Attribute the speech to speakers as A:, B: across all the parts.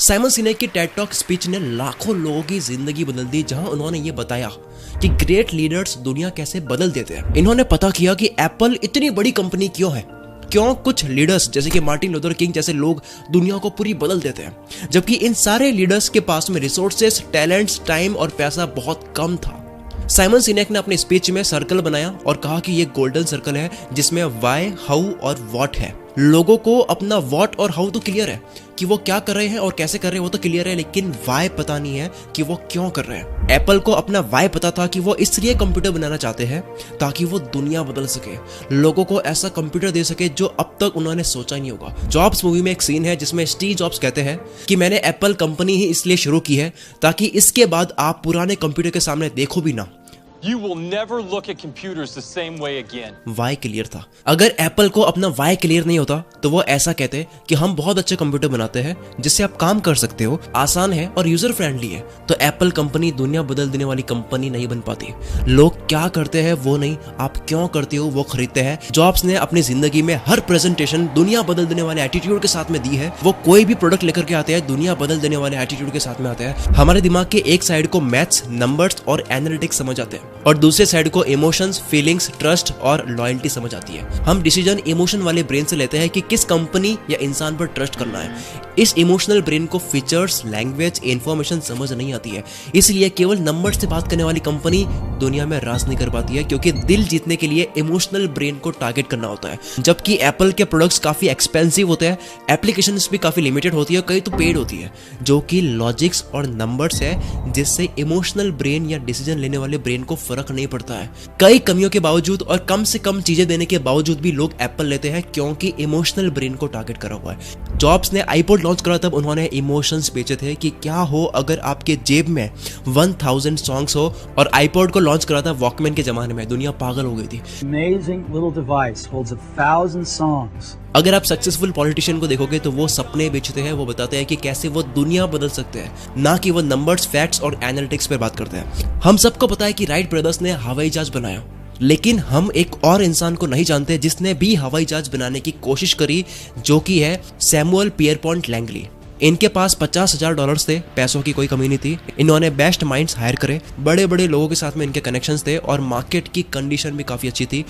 A: Simon सिनेक की Ted talk speech ने लाखों लोगों की जिंदगी बदल दी, जहां उन्होंने ये बताया कि ग्रेट लीडर्स दुनिया कैसे बदल देते हैं। इन्होंने पता किया कि एप्पल इतनी बड़ी कंपनी क्यों है, क्यों कुछ लीडर्स जैसे कि मार्टिन लूथर किंग जैसे लोग दुनिया को पूरी बदल देते हैं, जबकि इन सारे लीडर्स के पास में रिसोर्सेस, टैलेंट्स, टाइम और पैसा बहुत कम था। साइमन सिनेक ने अपने स्पीच में सर्कल बनाया और कहा कि ये गोल्डन सर्कल है जिसमें वाई, हाउ और व्हाट है। लोगों को अपना व्हाट और हाउ तो क्लियर है कि वो क्या कर रहे हैं और कैसे कर रहे हैं, वो तो क्लियर है, लेकिन वाई पता नहीं है कि वो क्यों कर रहे हैं। एप्पल को अपना वाई पता था कि वो इसलिए कंप्यूटर बनाना चाहते हैं ताकि वो दुनिया बदल सके, लोगों को ऐसा कंप्यूटर दे सके जो अब तक उन्होंने सोचा नहीं होगा। जॉब्स मूवी में एक सीन है जिसमें स्टीव जॉब्स कहते हैं कि मैंने एप्पल कंपनी ही इसलिए शुरू की है ताकि इसके बाद आप पुराने कंप्यूटर के सामने देखो भी ना।
B: You will never look at computers the same way again.
A: Y clear था। अगर एप्पल को अपना वाई क्लियर नहीं होता तो वो ऐसा कहते कि हम बहुत अच्छे कंप्यूटर बनाते हैं जिससे आप काम कर सकते हो, आसान है और यूजर फ्रेंडली है, तो एप्पल कंपनी दुनिया बदल देने वाली कंपनी नहीं बन पाती। लोग क्या करते हैं वो नहीं, आप क्यों करते हो वो खरीदते हैं। जॉब्स ने अपनी जिंदगी में हर प्रेजेंटेशन दुनिया बदल देने वाले एटीट्यूड के साथ में दी है। वो कोई भी प्रोडक्ट लेकर के आते हैं दुनिया बदल देने वाले एटीट्यूड के साथ में आते हैं। हमारे दिमाग के एक साइड को मैथ्स, नंबर्स और एनालिटिक्स समझ आते हैं और दूसरे साइड को इमोशंस, फीलिंग्स, ट्रस्ट और लॉयल्टी समझ आती है। हम डिसीजन इमोशन वाले ब्रेन से लेते हैं कि किस कंपनी या इंसान पर ट्रस्ट करना है। इस इमोशनल ब्रेन को फीचर्स, लैंग्वेज, इंफॉर्मेशन समझ नहीं आती है, इसलिए केवल नंबर से बात करने वाली कंपनी दुनिया में राज नहीं कर पाती है, क्योंकि दिल जीतने के लिए इमोशनल ब्रेन को टारगेट करना होता है। जबकि एप्पल के प्रोडक्ट्स काफी एक्सपेंसिव होते हैं, एप्लीकेशंस भी काफी लिमिटेड होती है, कई तो पेड होती है, जो कि लॉजिक्स और नंबर्स है जिससे इमोशनल ब्रेन या डिसीजन लेने वाले ब्रेन को फर्क नहीं पड़ता है। कई कमियों के बावजूद और कम से कम चीजें देने के बावजूद भी लोग एप्पल लेते हैं क्योंकि इमोशनल ब्रेन को टारगेट करा हुआ है। जॉब्स ने आईपॉड लॉन्च करा तब उन्होंने इमोशंस बेचे थे कि क्या हो अगर आपके जेब में 1000 सॉन्ग्स हो, और आईपॉड को लॉन्च करा था वॉकमैन के जमाने में, दुनिया पागल हो गई थी।
C: Amazing little device holds 1000 songs.
A: अगर आप सक्सेसफुल पॉलिटिशियन को देखोगे तो वो सपने बेचते हैं, वो बताते हैं कि कैसे वो दुनिया बदल सकते हैं, ना कि वो नंबर्स, फैक्ट्स और एनालिटिक्स पर बात करते हैं। हम सबको पता है कि राइट ब्रदर्स ने हवाई जहाज बनाया, लेकिन हम एक और इंसान को नहीं जानते जिसने भी हवाई जहाज बनाने की कोशिश करी, जो कि है सैमुअल पियरपॉन्ट लैंगली। इनके पास $50,000 थे, पैसों की कोई कमी नहीं थी। इन्होंने बेस्ट माइंड्स हायर करे, बड़े बड़े लोगों के साथ में इनके कनेक्शंस थे और मार्केट की कंडीशन भी काफी अच्छी थी।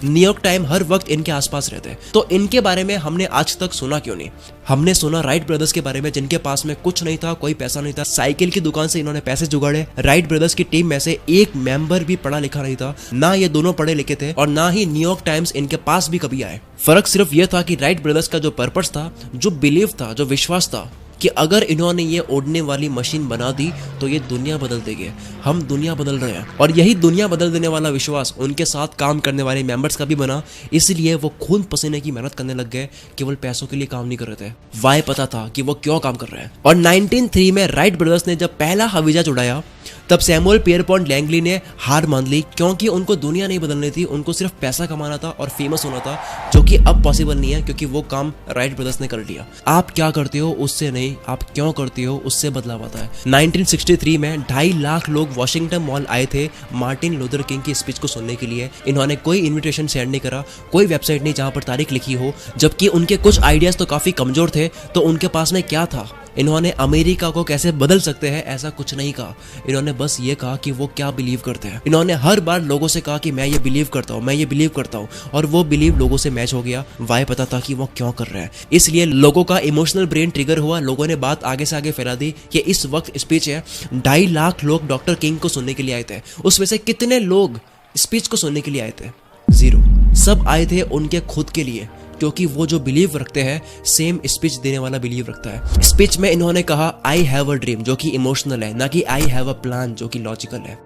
A: न्यूयॉर्क टाइम हर वक्त इनके आसपास रहते, तो इनके बारे में हमने आज तक सुना क्यों नहीं? हमने सुना राइट ब्रदर्स के बारे में जिनके पास में कुछ नहीं था, कोई पैसा नहीं था, साइकिल की दुकान से इन्होंने पैसे जुगाड़े। राइट ब्रदर्स की टीम में से एक मेंबर भी पढ़ा लिखा नहीं था, ना ये दोनों पढ़े लिखे थे और ना ही न्यूयॉर्क टाइम्स इनके पास भी कभी आए। फर्क सिर्फ यह था कि राइट ब्रदर्स का जो पर्पस था, जो बिलीव था, जो विश्वास था कि अगर इन्होंने ये उड़ने वाली मशीन बना दी तो ये दुनिया बदल देगी। हम दुनिया बदल रहे हैं और यही दुनिया बदल देने वाला विश्वास उनके साथ काम करने वाले मेंबर्स का भी बना, इसलिए वो खून पसीने की मेहनत करने लग गए, केवल पैसों के लिए काम नहीं कर रहे थे। वाई पता था कि वो क्यों काम कर रहे हैं। और 1903 में राइट ब्रदर्स ने जब पहला हवाई जहाज उड़ाया तब सैमुअल पियरपॉन्ट लैंगली ने हार मान ली, क्योंकि उनको दुनिया नहीं बदलनी थी, उनको सिर्फ पैसा कमाना था और फेमस होना था, जो कि अब पॉसिबल नहीं है क्योंकि वो काम राइट ब्रदर्स ने कर लिया। आप क्या करते हो उससे नहीं, आप क्यों करते हो उससे बदलाव आता है। 1963 में 2.5 लाख लोग वॉशिंगटन मॉल आए थे मार्टिन लूथर किंग की स्पीच को सुनने के लिए। इन्होंने कोई इन्विटेशन सेंड नहीं करा, कोई वेबसाइट नहीं जहां पर तारीख लिखी हो, जबकि उनके कुछ आइडियाज तो काफी कमजोर थे। तो उनके पास में क्या था? इन्होंने अमेरिका को कैसे बदल सकते हैं ऐसा कुछ नहीं कहा। इन्होंने बस ये कहा कि वो क्या बिलीव करते हैं। इन्होंने हर बार लोगों से कहा कि मैं ये बिलीव करता हूँ, मैं ये बिलीव करता हूँ, और वो बिलीव लोगों से मैच हो गया। वाई पता था कि वो क्यों कर रहे हैं, इसलिए लोगों का इमोशनल ब्रेन ट्रिगर हुआ। लोगों ने बात आगे से आगे फैला दी कि इस वक्त स्पीच है, 2.5 लाख लोग डॉक्टर किंग को सुनने के लिए आए थे। उसमें से कितने लोग स्पीच को सुनने के लिए आए थे? 0। सब आए थे उनके खुद के लिए, क्योंकि वो जो बिलीव रखते हैं सेम स्पीच देने वाला बिलीव रखता है। स्पीच में इन्होंने कहा आई हैव अ ड्रीम, जो कि इमोशनल है, ना कि आई हैव अ प्लान, जो कि लॉजिकल है।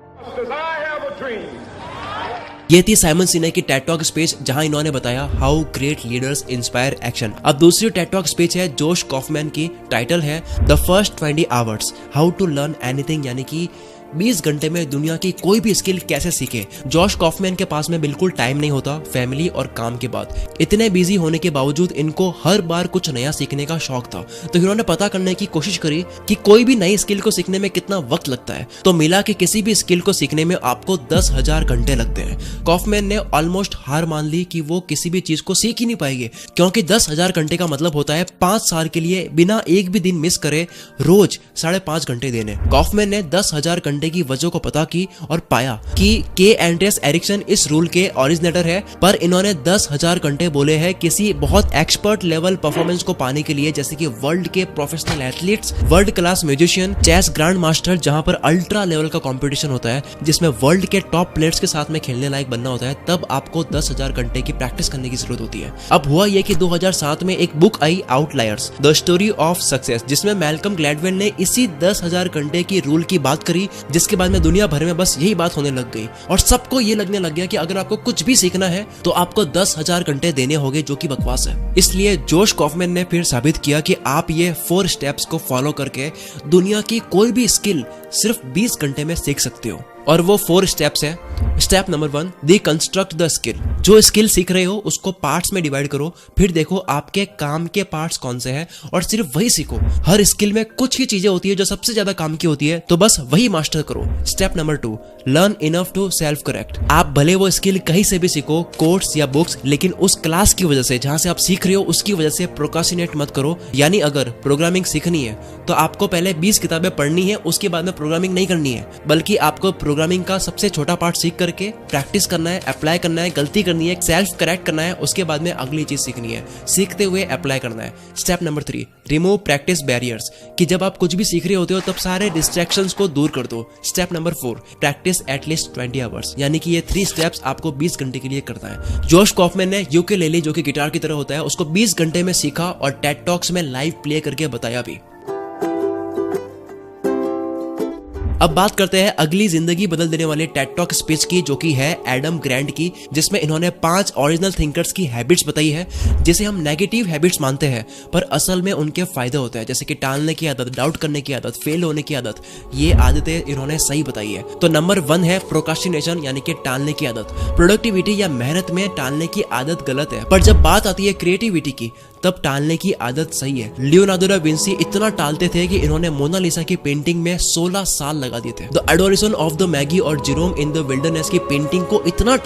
A: ये थी साइमन सिनेक की टेड टॉक स्पीच, जहां इन्होंने बताया how great leaders inspire action. अब दूसरी टेड टॉक स्पीच है जोश कॉफमैन की, टाइटल है the first 20 hours how to learn anything, यानी कि 20 घंटे में दुनिया की कोई भी स्किल कैसे सीखे। जॉश कॉफमैन के पास में बिल्कुल टाइम नहीं होता फैमिली और काम के बाद। इतने बिजी होने के बावजूद इनको हर बार कुछ नया सीखने का शौक था, तो इन्होंने पता करने की कोशिश करी कि कोई भी नई स्किल को सीखने में कितना वक्त लगता है। तो मिला कि किसी भी स्किल को सीखने में आपको 10,000 घंटे लगते हैं। कॉफमैन ने ऑलमोस्ट हार मान ली कि वो किसी भी चीज को सीख ही नहीं पाएंगे, क्योंकि 10,000 घंटे का मतलब होता है 5 साल के लिए बिना एक भी दिन मिस करे रोज 5.5 घंटे देने। कॉफमैन ने 10,000 घंटे की वजह को पता की और पाया कि के एंड्रेस एरिक्सन इस रूल के ओरिजिनेटर है, पर इन्होंने 10,000 घंटे बोले हैं किसी बहुत एक्सपर्ट लेवल परफॉर्मेंस को पाने के लिए, जैसे कि वर्ल्ड के professional athletes, world class musician, chess grand master, जहां पर अल्ट्रा लेवल का कंपटीशन होता है जिसमें वर्ल्ड के टॉप प्लेयर्स के साथ में खेलने लायक बनना होता है, तब आपको 10,000 घंटे की प्रैक्टिस करने की जरूरत होती है। अब हुआ यह कि 2007 में एक book I outliers the story of success, जिसमें मैल्कम ग्लैडवेल ने इसी 10,000 घंटे की रूल की बात करी, जिसके बाद में दुनिया भर में बस यही बात होने लग गई और सबको ये लगने लग गया कि अगर आपको कुछ भी सीखना है तो आपको 10,000 घंटे देने होंगे, जो कि बकवास है। इसलिए जॉश कॉफमैन ने फिर साबित किया कि आप ये 4 स्टेप्स को फॉलो करके दुनिया की कोई भी स्किल सिर्फ 20 घंटे में सीख सकते हो। और वो 4 स्टेप्स है। Step number 1, deconstruct the skill. जो स्किल सीख रहे हो उसको पार्ट्स में डिवाइड करो, फिर देखो आपके काम के पार्ट्स कौन से हैं और सिर्फ वही सीखो। हर स्किल में कुछ ही चीजें होती है जो सबसे ज्यादा काम की होती है, तो बस वही मास्टर करो। Step number 2, learn enough to self correct. आप भले वो स्किल कहीं से भी सीखो, कोर्स या बुक्स, लेकिन उस क्लास की वजह से जहां से आप सीख रहे हो उसकी वजह से प्रोक्रास्टिनेट मत करो। यानी अगर प्रोग्रामिंग सीखनी है तो आपको पहले 20 किताबें पढ़नी है, उसके बाद में प्रोग्रामिंग नहीं करनी है, बल्कि आपको प्रोग्रामिंग का सबसे छोटा पार्ट सीख करके प्रैक्टिस करना है, अप्लाई करना है, गलती करनी है, सेल्फ करेक्ट करना है, उसके बाद में अगली चीज सीखनी है, सीखते हुए अप्लाई करना है। Step number 3, remove practice barriers, कि जब आप कुछ भी सीख रहे होते हो तब सारे डिस्ट्रैक्शंस को दूर कर दो। Step number 4, practice at least 20 hours, यानी कि ये 3 स्टेप्स आपको 20 घंटे के लिए करना है। जॉश कॉफमैन ने यूकेलेली, जो कि गिटार की तरह होता है, उसको 20 घंटे में सीखा और टेड टॉक्स में लाइव प्ले करके बताया भी। अब बात करते हैं अगली जिंदगी बदल देने वाले टेड टॉक स्पीच की, जो कि है एडम ग्रैंट की, जिसमें इन्होंने 5 ओरिजिनल थिंकर्स की हैबिट्स बताई है, जिसे हम नेगेटिव हैबिट्स मानते हैं पर असल में उनके फायदे होते हैं, जैसे कि टालने की आदत, डाउट करने की आदत, फेल होने की आदत। ये आदतें इन्होंने सही बताई है। तो नंबर 1 है प्रोक्रास्टिनेशन, यानी कि टालने की आदत। प्रोडक्टिविटी या मेहनत में टालने की आदत गलत है, पर जब बात आती है क्रिएटिविटी की तब टालने की आदत सही है। लियोनार्डो दा विंसी इतना टालते थे कि इन्होंने मोनालिसा की पेंटिंग में 16 साल लगा दिए थे। The adoration of the Maggi और जेरोम इन द विल्डरनेस की पेंटिंग को इतना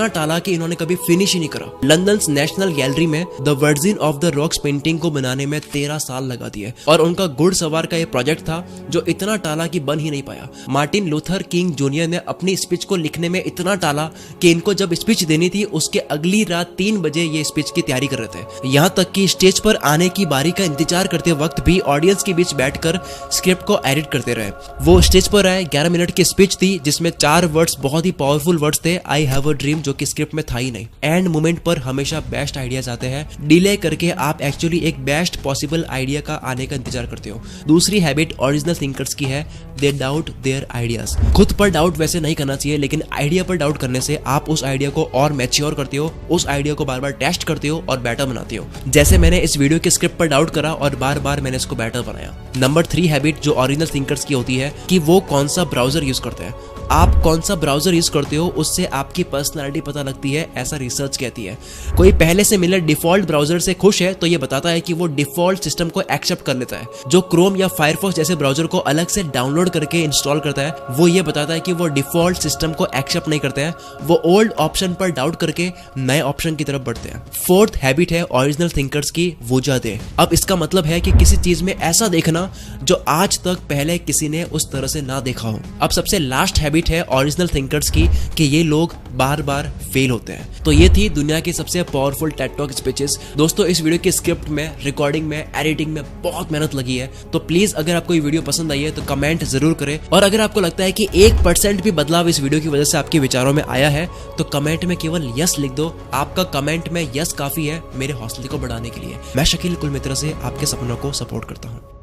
A: टाला कि इन्होंने कभी फिनिश ही नहीं करा। लंदन नेशनल गैलरी में the virgin of the rocks painting को बनाने में 13 साल लगा दिए। और उनका घुड़सवार का ये प्रोजेक्ट था जो इतना टाला कि बन ही नहीं पाया। मार्टिन लूथर किंग जूनियर ने अपनी स्पीच को लिखने में इतना टाला कि इनको जब स्पीच देनी थी उसके अगली रात 3 बजे ये स्पीच की तैयारी कर रहे थे। यहाँ तक कि स्टेज पर आने की बारी का इंतजार करते वक्त भी ऑडियंस के बीच बैठकर स्क्रिप्ट को एडिट करते रहे। वो स्टेज पर आए, 11 मिनट की स्पीच थी जिसमें 4 वर्ड्स बहुत ही पावरफुल वर्ड्स थे, आई हैव अ ड्रीम, जो कि स्क्रिप्ट में था ही नहीं। एंड मोमेंट पर हमेशा बेस्ट आइडियाज आते हैं। डिले करके आप एक्चुअली एक बेस्ट पॉसिबल आइडिया का आने का इंतजार करते हो। दूसरी हैबिट ओरिजिनल थिंकर्स की है, दे डाउट देयर आइडियाज। खुद पर डाउट वैसे नहीं करना चाहिए, लेकिन आइडिया पर डाउट करने से आप उस आइडिया को और मैच्योर करते हो, उस आइडिया को बार बार टेस्ट करते हो और बेटर बनाते हो। जैसे मैंने इस वीडियो के स्क्रिप्ट पर डाउट करा और बार बार मैंने इसको बेटर बनाया। नंबर 3 हैबिट जो ओरिजिनल थिंकर्स की होती है कि वो कौन सा ब्राउजर यूज करते हैं। आप कौन सा ब्राउजर यूज करते हो उससे आपकी पर्सनालिटी पता लगती है, ऐसा रिसर्च कहती है। कोई पहले से मिले डिफॉल्ट ब्राउजर से खुश है तो ये बताता है कि वो डिफॉल्ट सिस्टम को एक्सेप्ट कर लेता है। जो क्रोम या फायरफॉक्स जैसे ब्राउजर को अलग से डाउनलोड करके इंस्टॉल करता है, वो ये बताता है कि वो डिफॉल्ट सिस्टम को एक्सेप्ट नहीं करते हैं, वो ओल्ड ऑप्शन पर डाउट करके नए ऑप्शन की तरफ बढ़ते हैं। 4th हैबिट है ओरिजिनल थिंकर्स की, वजह दे। अब इसका मतलब है कि किसी चीज में ऐसा देखना जो आज तक पहले किसी ने उस तरह से ना देखा हो। अब सबसे लास्ट हैबिट है ओरिजिनल थिंकर्स की कि ये लोग बार बार फेल होते हैं। तो ये थी दुनिया की सबसे पावरफुल टेड टॉक स्पीचेस। दोस्तों, इस वीडियो के स्क्रिप्ट में, रिकॉर्डिंग में, एडिटिंग में बहुत मेहनत लगी है। तो प्लीज अगर आपको ये वीडियो पसंद आई है तो कमेंट जरूर करें, और अगर आपको लगता है कि 1% भी बदलाव इस वीडियो की वजह से आपके विचारों में आया है तो कमेंट में केवल यस लिख दो। आपका कमेंट में यस काफी है मेरे हौसले को बढ़ाने के लिए। मैं शकील कुलमित्र से आपके सपनों को सपोर्ट करता हूँ।